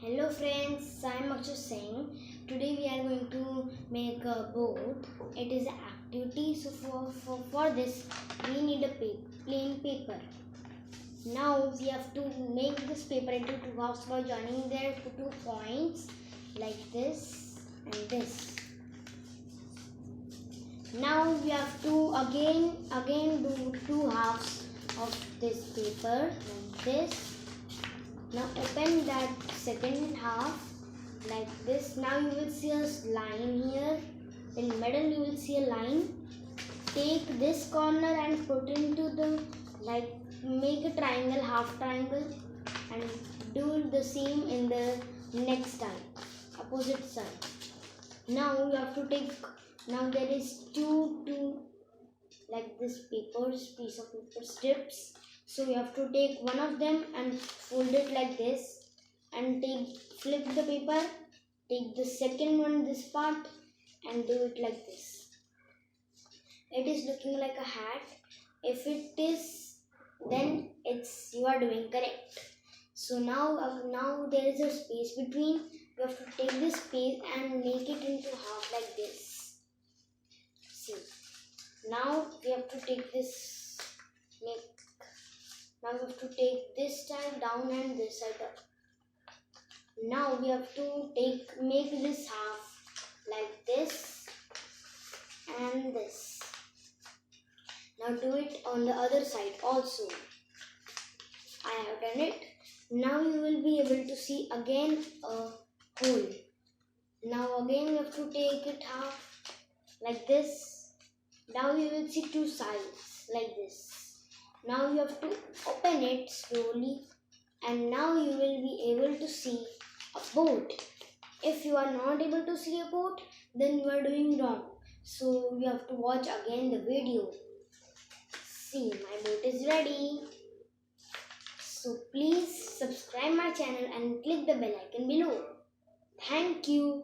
Hello friends, I am Akshay Singh. Today we are going to make a boat. It is an activity, so for this we need a plain paper. Now we have to make this paper into two halves by joining their two points like this and this. Now we have to again do two halves of this paper like this. Now open that second half like this. Now you will see a line here. In middle you will see a line. Take this corner and put into the make a triangle, half triangle, and do the same in the next side, opposite side. Now you have to take. Now there is two like this piece of paper strips. So you have to take one of them and fold it like this and flip the paper, take the second one, this part, and do it like this. It is looking like a hat. If it is, then you are doing correct. So now there is a space between. You have to take this space and make it into half like this. See. Now we have to take this. Now we have to take this side down and this side up. Now we have to make this half like this and this. Now do it on the other side also. I have done it. Now you will be able to see again a hole. Now again we have to take it half like this. Now you will see two sides like this. Now you have to open it slowly and now you will be able to see a boat. If you are not able to see a boat, then you are doing wrong. So you have to watch again the video. See, my boat is ready. So please subscribe my channel and click the bell icon below. Thank you.